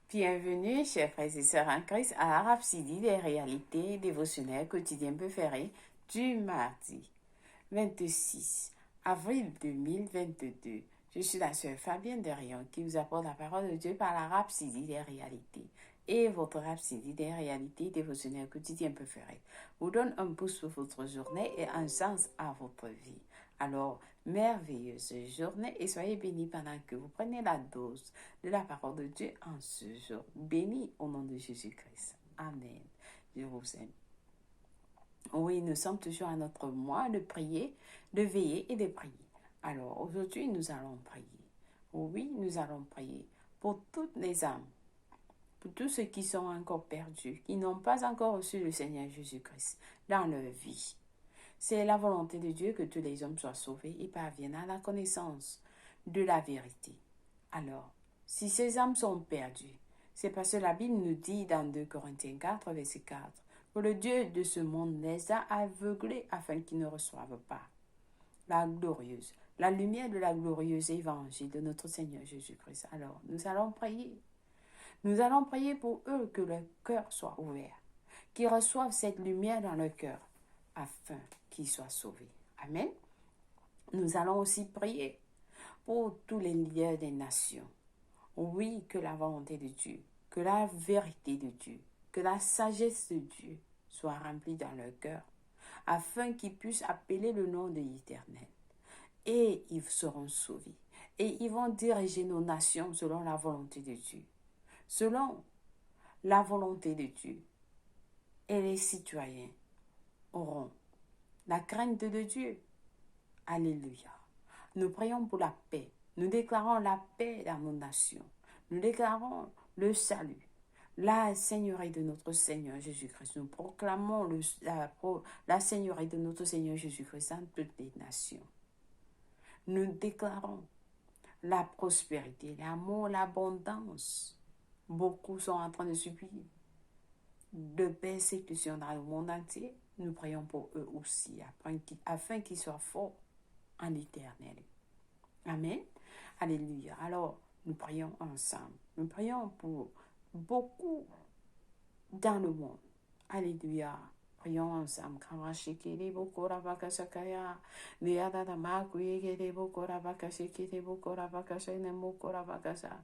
Bienvenue, chers frères et sœurs en Christ, à la Rhapsodie des réalités dévotionnelles quotidiennes préférées du mardi 26 avril 2022. Je suis la sœur Fabienne Derion qui vous apporte la parole de Dieu par la Rhapsodie des réalités. Et votre Rhapsodie des réalités dévotionnelles quotidiennes préférées vous donne un pouce pour votre journée et un sens à votre vie. Alors, merveilleuse journée et soyez bénis pendant que vous prenez la dose de la parole de Dieu en ce jour. Béni au nom de Jésus-Christ. Amen. Je vous aime. Oui, nous sommes toujours à notre mois de prier, de veiller et de prier. Alors, aujourd'hui, nous allons prier. Oui, nous allons prier pour toutes les âmes, pour tous ceux qui sont encore perdus, qui n'ont pas encore reçu le Seigneur Jésus-Christ dans leur vie. C'est la volonté de Dieu que tous les hommes soient sauvés et parviennent à la connaissance de la vérité. Alors, si ces âmes sont perdues, c'est parce que la Bible nous dit dans 2 Corinthiens 4, verset 4, que le Dieu de ce monde les a aveuglés afin qu'ils ne reçoivent pas la lumière de la glorieuse évangile de notre Seigneur Jésus-Christ. Alors, nous allons prier. Nous allons prier pour eux que leur cœur soit ouvert, qu'ils reçoivent cette lumière dans leur cœur afin qu'ils soient sauvés. Amen. Nous allons aussi prier pour tous les leaders des nations. Oui, que la volonté de Dieu, que la vérité de Dieu, que la sagesse de Dieu soit remplie dans leur cœur, afin qu'ils puissent appeler le nom de l'Éternel. Et ils seront sauvés. Et ils vont diriger nos nations selon la volonté de Dieu. Selon la volonté de Dieu. Et les citoyens auront la crainte de Dieu. Alléluia. Nous prions pour la paix. Nous déclarons la paix dans nos nations. Nous déclarons le salut, la seigneurie de notre Seigneur Jésus-Christ. Nous proclamons la seigneurie de notre Seigneur Jésus-Christ dans toutes les nations. Nous déclarons la prospérité, l'amour, l'abondance. Beaucoup sont en train de subir de persécutions dans le monde entier. Nous prions pour eux aussi, afin qu'ils soient forts en l'Éternel. Amen. Alléluia. Alors, nous prions ensemble. Nous prions pour beaucoup dans le monde. Alléluia. Prions ensemble. Kamashikiri bokora bakasakaya. Niada makuye gere bokora bakashikiri bokora bakashene mokora bakasa.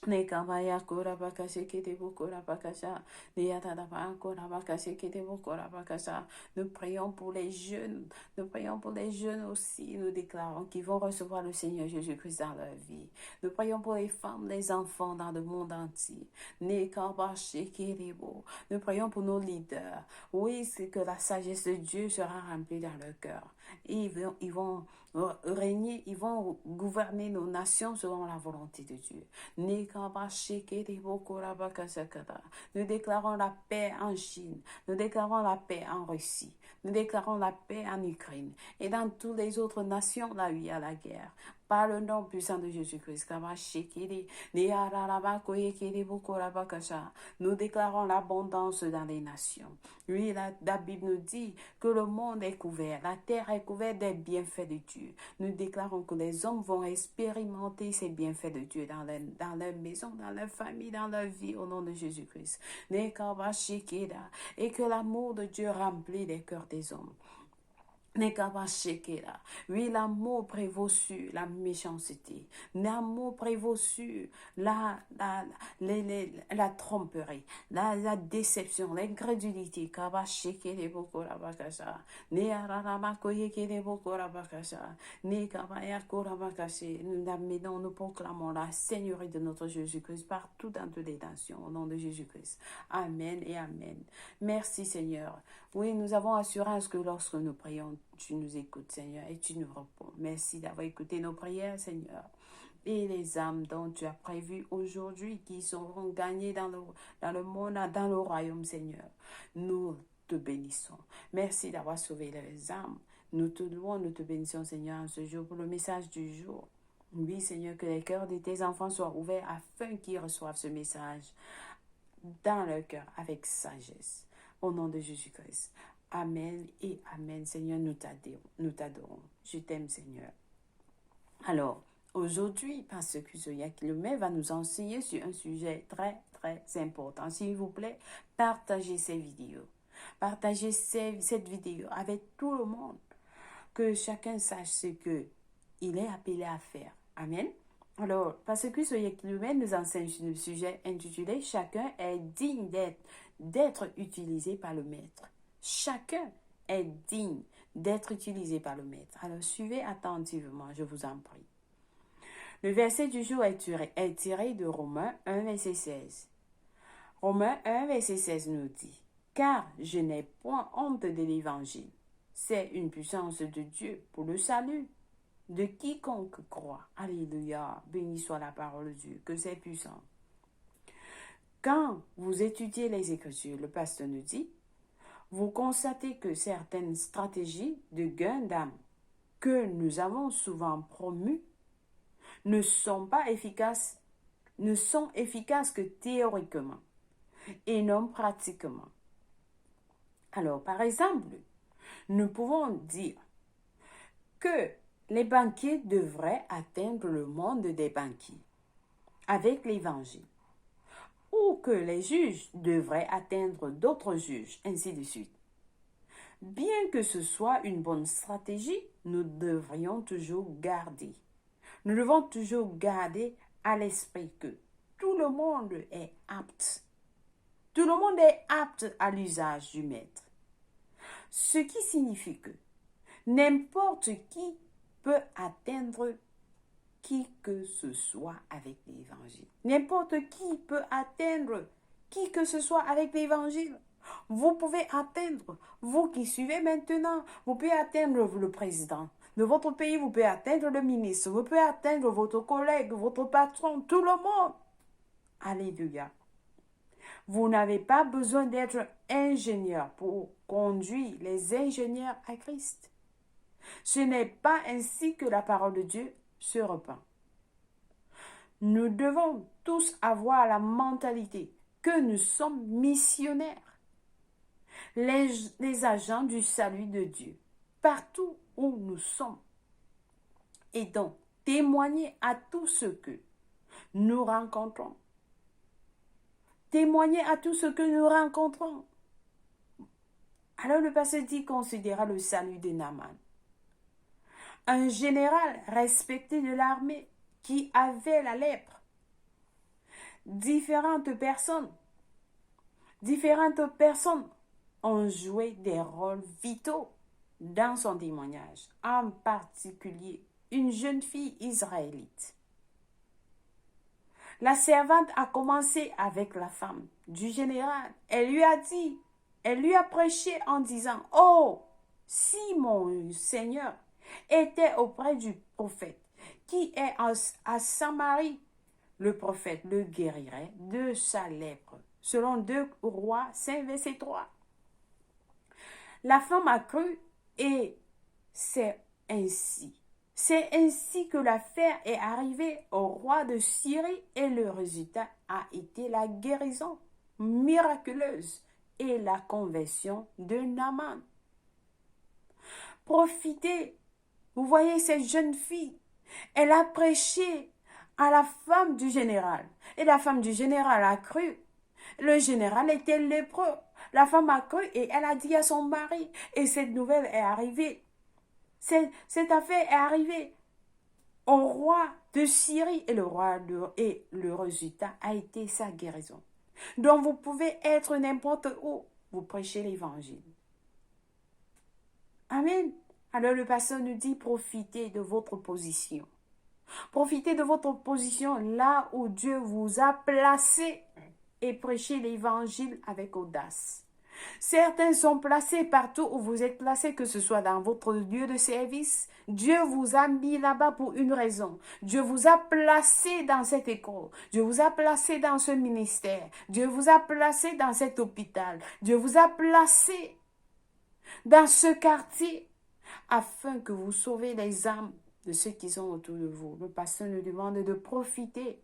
Nekabaya kura bakasi kiti bukura bakasa. Niatadaba kura bakasi kiti bukura bakasa. Nous prions pour les jeunes. Nous prions pour les jeunes aussi. Nous déclarons qu'ils vont recevoir le Seigneur Jésus-Christ dans leur vie. Nous prions pour les femmes, les enfants dans le monde entier. Nekabashi kiribo. Nous prions pour nos leaders. Oui, c'est que la sagesse de Dieu sera remplie dans leur cœur. Ils vont régner, ils vont gouverner nos nations selon la volonté de Dieu. Nous déclarons la paix en Chine, nous déclarons la paix en Russie, nous déclarons la paix en Ukraine et dans toutes les autres nations là où il y a la guerre. Par le nom puissant de Jésus-Christ, nous déclarons l'abondance dans les nations. Oui, la Bible nous dit que le monde est couvert, la terre est couverte des bienfaits de Dieu. Nous déclarons que les hommes vont expérimenter ces bienfaits de Dieu dans leur maison, dans leur famille, dans leur vie, au nom de Jésus-Christ. Et que l'amour de Dieu remplit les cœurs des hommes. Oui, l'amour prévaut sur la méchanceté. L'amour prévaut sur la tromperie, la déception, l'incrédulité. Nous proclamons la Seigneurie de notre Jésus-Christ partout dans toutes les nations, au nom de Jésus-Christ. Amen et Amen. Merci Seigneur. Oui, nous avons assurance que lorsque nous prions, tu nous écoutes, Seigneur, et tu nous réponds. Merci d'avoir écouté nos prières, Seigneur. Et les âmes dont tu as prévu aujourd'hui, qui seront gagnées dans le monde, dans le royaume, Seigneur. Nous te bénissons. Merci d'avoir sauvé les âmes. Nous te louons, nous te bénissons, Seigneur, en ce jour pour le message du jour. Oui, Seigneur, que les cœurs de tes enfants soient ouverts afin qu'ils reçoivent ce message dans leur cœur avec sagesse. Au nom de Jésus-Christ. Amen et Amen. Seigneur, nous t'adorons. Je t'aime, Seigneur. Alors, aujourd'hui, Pasteur Kuzoya Kilomé va nous enseigner sur un sujet très, très important. S'il vous plaît, partagez ces vidéos. Partagez cette vidéo avec tout le monde. Que chacun sache ce qu'il est appelé à faire. Amen. Alors, Pasteur Kuzoya Kilomé nous enseigne sur le sujet intitulé « Chacun est digne d'être utilisé par le Maître ». Chacun est digne d'être utilisé par le Maître. Alors, suivez attentivement, je vous en prie. Le verset du jour est tiré de Romains 1, verset 16. Romains 1, verset 16 nous dit « Car je n'ai point honte de l'Évangile. C'est une puissance de Dieu pour le salut de quiconque croit. » Alléluia, béni soit la parole de Dieu, que c'est puissant. Quand vous étudiez les Écritures, le pasteur nous dit, vous constatez que certaines stratégies de gain d'âme que nous avons souvent promues ne sont efficaces que théoriquement et non pratiquement. Alors, par exemple, nous pouvons dire que les banquiers devraient atteindre le monde des banquiers avec l'Évangile, ou que les juges devraient atteindre d'autres juges, ainsi de suite. Bien que ce soit une bonne stratégie, nous devons toujours garder à l'esprit que tout le monde est apte. Tout le monde est apte à l'usage du Maître. Ce qui signifie que n'importe qui peut atteindre qui que ce soit avec l'Évangile. N'importe qui peut atteindre qui que ce soit avec l'Évangile. Vous pouvez atteindre, vous qui suivez maintenant, vous pouvez atteindre le président de votre pays, vous pouvez atteindre le ministre, vous pouvez atteindre votre collègue, votre patron, tout le monde. Alléluia. Vous n'avez pas besoin d'être ingénieur pour conduire les ingénieurs à Christ. Ce n'est pas ainsi que la parole de Dieu se répand. Nous devons tous avoir la mentalité que nous sommes missionnaires, les agents du salut de Dieu, partout où nous sommes, et donc témoigner à tous ceux que nous rencontrons. Témoigner à tous ceux que nous rencontrons. Alors le pasteur dit, considéra le salut de Naaman. Un général respecté de l'armée qui avait la lèpre. Différentes personnes ont joué des rôles vitaux dans son témoignage, en particulier une jeune fille israélite. La servante a commencé avec la femme du général. Elle lui a prêché en disant, « Oh, si mon Seigneur était auprès du prophète qui est à Samarie, le prophète le guérirait de sa lèpre. » Selon 2 Rois 5, verset 3. La femme a cru et c'est ainsi que l'affaire est arrivée au roi de Syrie et le résultat a été la guérison miraculeuse et la conversion de Naaman. Profitez, vous voyez cette jeune fille, elle a prêché à la femme du général et la femme du général a cru. Le général était lépreux. La femme a cru et elle a dit à son mari. Et cette nouvelle est arrivée. Cette affaire est arrivée au roi de Syrie et le résultat a été sa guérison. Donc vous pouvez être n'importe où. Vous prêchez l'évangile. Amen. Alors le pasteur nous dit, profitez de votre position. Profitez de votre position là où Dieu vous a placé et prêchez l'évangile avec audace. Certains sont placés partout où vous êtes placés, que ce soit dans votre lieu de service. Dieu vous a mis là-bas pour une raison. Dieu vous a placé dans cette école. Dieu vous a placé dans ce ministère. Dieu vous a placé dans cet hôpital. Dieu vous a placé dans ce quartier afin que vous sauvez les âmes de ceux qui sont autour de vous. Le pasteur nous demande de profiter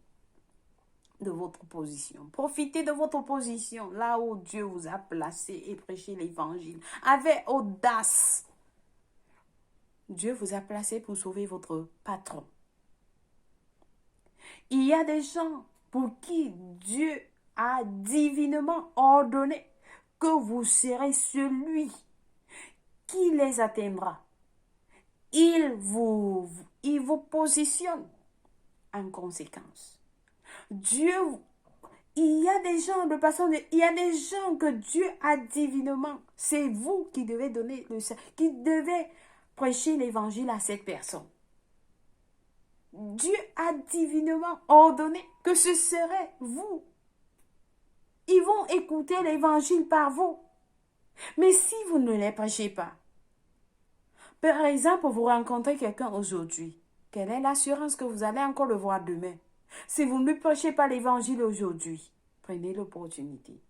de votre position. Profitez de votre position là où Dieu vous a placé et prêchez l'évangile avec audace. Dieu vous a placé pour sauver votre patron. Il y a des gens pour qui Dieu a divinement ordonné que vous serez celui qui les atteindra. Il vous positionne en conséquence. Dieu, il y a des gens de façon, il y a des gens que Dieu a divinement. C'est vous qui devez donner qui devez prêcher l'évangile à cette personne. Dieu a divinement ordonné que ce serait vous. Ils vont écouter l'évangile par vous. Mais si vous ne les prêchez pas, par exemple, vous rencontrez quelqu'un aujourd'hui, quelle est l'assurance que vous allez encore le voir demain? Si vous ne prêchez pas l'évangile aujourd'hui, prenez l'opportunité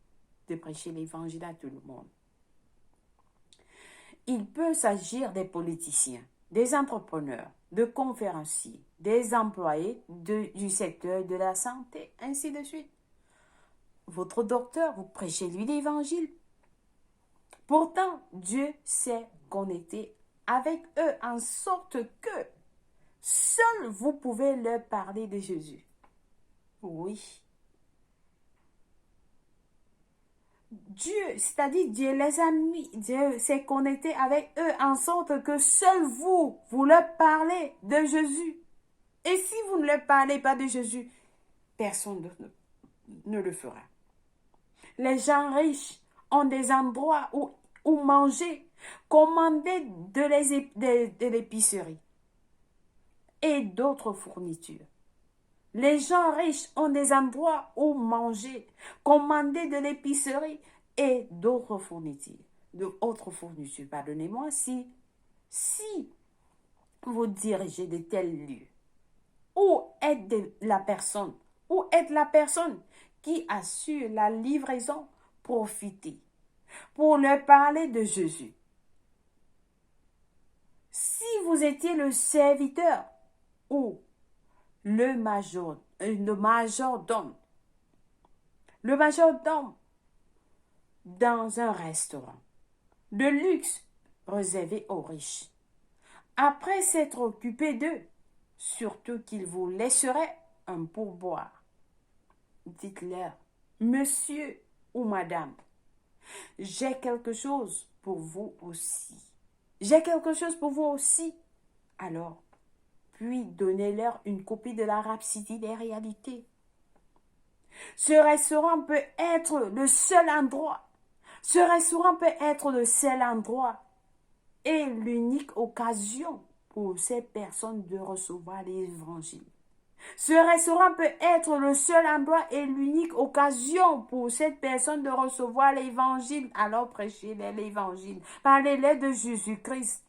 de prêcher l'évangile à tout le monde. Il peut s'agir des politiciens, des entrepreneurs, de conférenciers, des employés du secteur de la santé, ainsi de suite. Votre docteur, vous prêchez lui l'évangile. Pourtant, Dieu s'est connecté avec eux en sorte que seul vous pouvez leur parler de Jésus. Oui. Dieu, c'est-à-dire Dieu les a mis, Dieu s'est connecté avec eux en sorte que seul vous leur parlez de Jésus. Et si vous ne leur parlez pas de Jésus, personne ne le fera. Les gens riches ont des endroits où manger, commander de l'épicerie et d'autres fournitures. Les gens riches ont des endroits où manger, commander de l'épicerie et d'autres fournitures. Pardonnez-moi, si vous dirigez de tels lieux, où est la personne qui assure la livraison? Profitez pour leur parler de Jésus. Si vous étiez le serviteur ou le majordome dans un restaurant de luxe réservé aux riches, après s'être occupé d'eux, surtout qu'il vous laisserait un pourboire, dites-leur, monsieur ou madame, j'ai quelque chose pour vous aussi. J'ai quelque chose pour vous aussi. Alors, puis donnez-leur une copie de la Rhapsodie des réalités. Ce restaurant peut être le seul endroit. Et l'unique occasion pour ces personnes de recevoir l'évangile. Ce restaurant peut être le seul endroit et l'unique occasion pour cette personne de recevoir l'évangile. Alors prêchez-les l'évangile. Parlez-les de Jésus-Christ.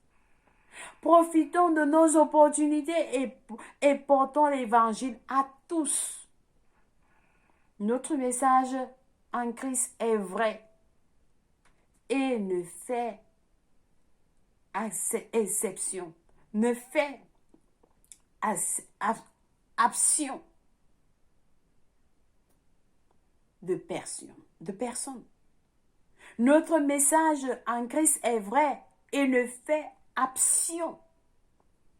Profitons de nos opportunités et portons l'évangile à tous. Notre message en Christ est vrai et ne fait exception, ne fait abstion de personne. Notre message en Christ est vrai et ne fait abstion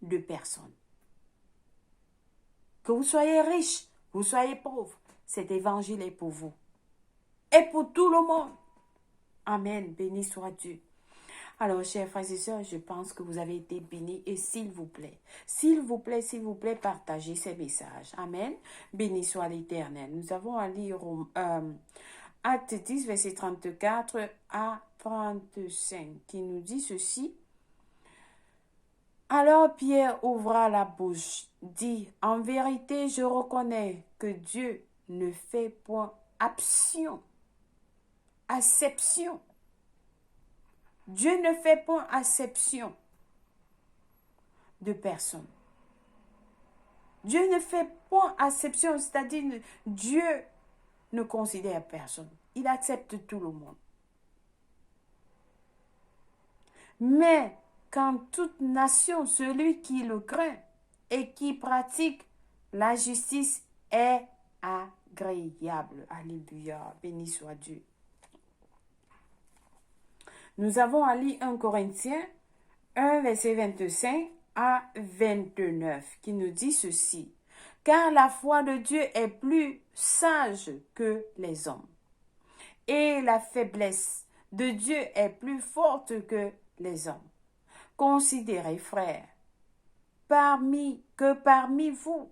de personne. Que vous soyez riche, vous soyez pauvre, cet évangile est pour vous. Et pour tout le monde. Amen. Béni soit Dieu. Alors, chers frères et sœurs, je pense que vous avez été bénis et s'il vous plaît, partagez ces messages. Amen. Béni soit l'Éternel. Nous avons à lire Acte 10, verset 34 à 35, qui nous dit ceci. Alors Pierre ouvra la bouche, dit, en vérité, je reconnais que Dieu ne fait point acception. Dieu ne fait point acception de personne. Dieu ne fait point acception, c'est-à-dire Dieu ne considère personne. Il accepte tout le monde. Mais quand toute nation, celui qui le craint et qui pratique la justice est agréable. Alléluia, béni soit Dieu. Nous avons à lire 1 Corinthiens 1, verset 25 à 29, qui nous dit ceci. car la foi de Dieu est plus sage que les hommes, et la faiblesse de Dieu est plus forte que les hommes. Considérez, frères, parmi vous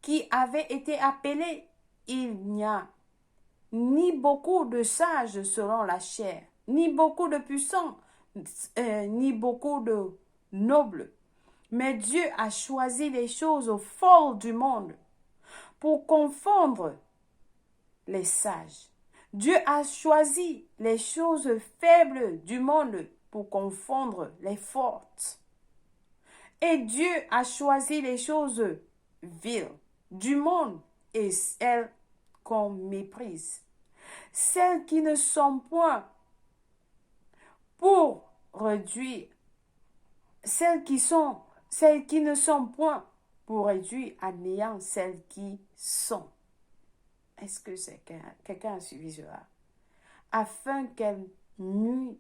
qui avez été appelés, il n'y a ni beaucoup de sages selon la chair, ni beaucoup de puissants, ni beaucoup de nobles. Mais Dieu a choisi les choses folles du monde pour confondre les sages. Dieu a choisi les choses faibles du monde pour confondre les fortes. Et Dieu a choisi les choses viles du monde et celles qu'on méprise, celles qui ne sont point pour réduire, celles qui ne sont point pour réduire à néant celles qui sont. Est-ce que quelqu'un a suivi cela? Afin que nulle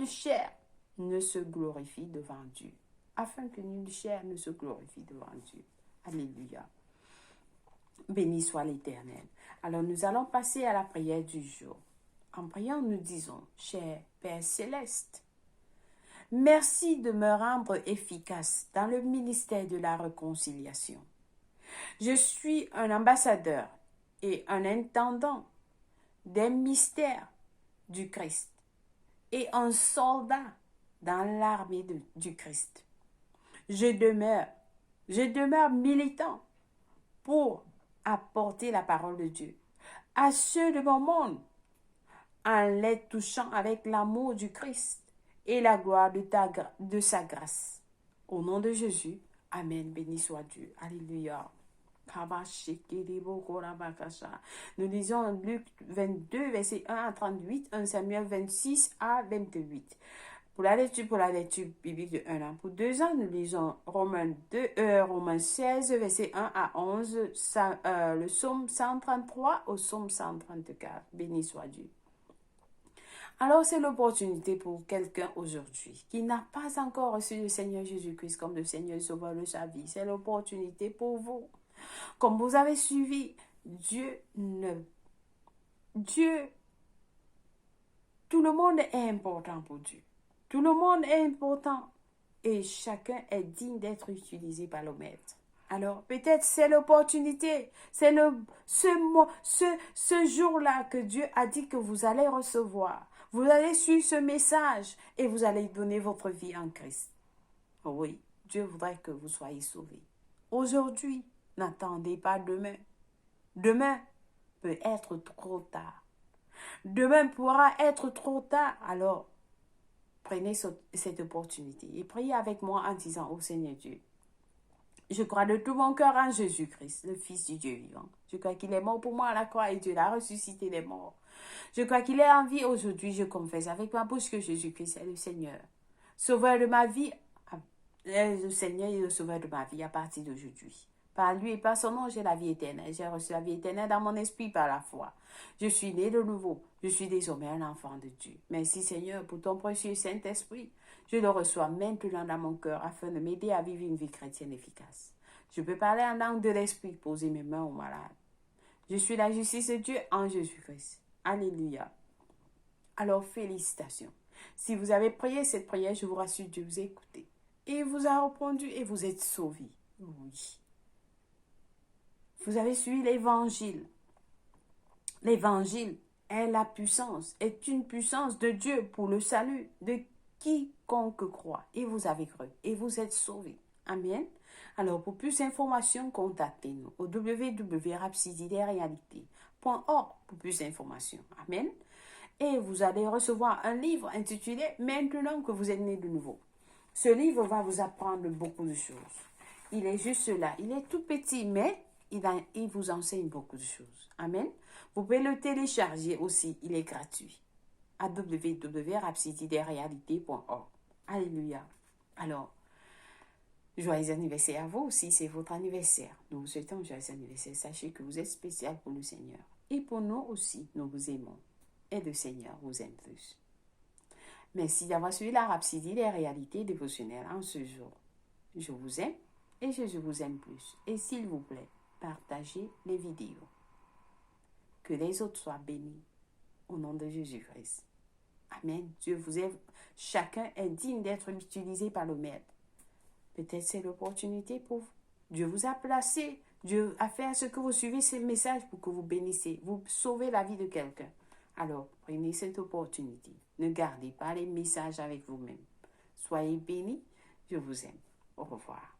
chair ne se glorifie devant Dieu. Afin que nulle chair ne se glorifie devant Dieu. Alléluia. Béni soit l'Éternel. Alors nous allons passer à la prière du jour. En priant, nous disons, cher Père Céleste, merci de me rendre efficace dans le ministère de la réconciliation. Je suis un ambassadeur et un intendant des mystères du Christ et un soldat dans l'armée du Christ. Je demeure militant pour apporter la parole de Dieu à ceux de mon monde en les touchant avec l'amour du Christ et la gloire de sa grâce. Au nom de Jésus, Amen. Béni soit Dieu. Alléluia. Nous lisons Luc 22, verset 1 à 38, 1 Samuel 26 à 28. Pour la lecture biblique de 1 an pour 2 ans, nous lisons Romains 16, verset 1 à 11, le psaume 133 au psaume 134. Béni soit Dieu. Alors, c'est l'opportunité pour quelqu'un aujourd'hui qui n'a pas encore reçu le Seigneur Jésus-Christ comme le Seigneur et Sauveur de sa vie. C'est l'opportunité pour vous. Comme vous avez suivi, tout le monde est important pour Dieu. Tout le monde est important et chacun est digne d'être utilisé par le Maître. Alors, peut-être c'est l'opportunité, c'est ce jour-là que Dieu a dit que vous allez recevoir. Vous allez suivre ce message et vous allez donner votre vie en Christ. Oui, Dieu voudrait que vous soyez sauvés. Aujourd'hui, n'attendez pas demain. Demain peut être trop tard. Demain pourra être trop tard. Alors, prenez cette opportunité et priez avec moi en disant au Seigneur Dieu, je crois de tout mon cœur en Jésus-Christ, le Fils du Dieu vivant. Je crois qu'il est mort pour moi à la croix et Dieu l'a ressuscité des morts. Je crois qu'il est en vie aujourd'hui. Je confesse avec ma bouche que Jésus-Christ est le Seigneur. Sauveur de ma vie, le Seigneur est le sauveur de ma vie à partir d'aujourd'hui. Par lui et par son nom, j'ai la vie éternelle. J'ai reçu la vie éternelle dans mon esprit par la foi. Je suis né de nouveau. Je suis désormais un enfant de Dieu. Merci Seigneur pour ton précieux Saint-Esprit. Je le reçois maintenant dans mon cœur afin de m'aider à vivre une vie chrétienne efficace. Je peux parler en langue de l'esprit, poser mes mains aux malades. Je suis la justice de Dieu en Jésus-Christ. Alléluia. Alors félicitations. Si vous avez prié cette prière, je vous rassure, Dieu vous a écouté. Et il vous a répondu et vous êtes sauvés. Oui. Vous avez suivi l'évangile. L'évangile est une puissance de Dieu pour le salut de quiconque croit. Et vous avez cru. Et vous êtes sauvés. Amen. Alors, pour plus d'informations, contactez-nous au www.rapsididerealité.org pour plus d'informations. Amen. Et vous allez recevoir un livre intitulé « Maintenant que vous êtes né de nouveau ». Ce livre va vous apprendre beaucoup de choses. Il est juste là. Il est tout petit, mais il vous enseigne beaucoup de choses. Amen. Vous pouvez le télécharger aussi. Il est gratuit. À www.rapsididerealité.org. Alléluia. Alors, joyeux anniversaire à vous aussi, c'est votre anniversaire. Nous vous souhaitons joyeux anniversaire. Sachez que vous êtes spécial pour le Seigneur. Et pour nous aussi, nous vous aimons. Et le Seigneur vous aime plus. Merci d'avoir suivi la Rhapsodie des réalités dévotionnelles en ce jour. Je vous aime et je vous aime plus. Et s'il vous plaît, partagez les vidéos. Que les autres soient bénis au nom de Jésus-Christ. Amen. Dieu vous aime. Chacun est digne d'être utilisé par le Maître. Peut-être c'est l'opportunité pour vous. Dieu vous a placé. Dieu a fait à ce que vous suivez ces messages pour que vous bénissez. Vous sauvez la vie de quelqu'un. Alors, prenez cette opportunité. Ne gardez pas les messages avec vous-même. Soyez bénis. Je vous aime. Au revoir.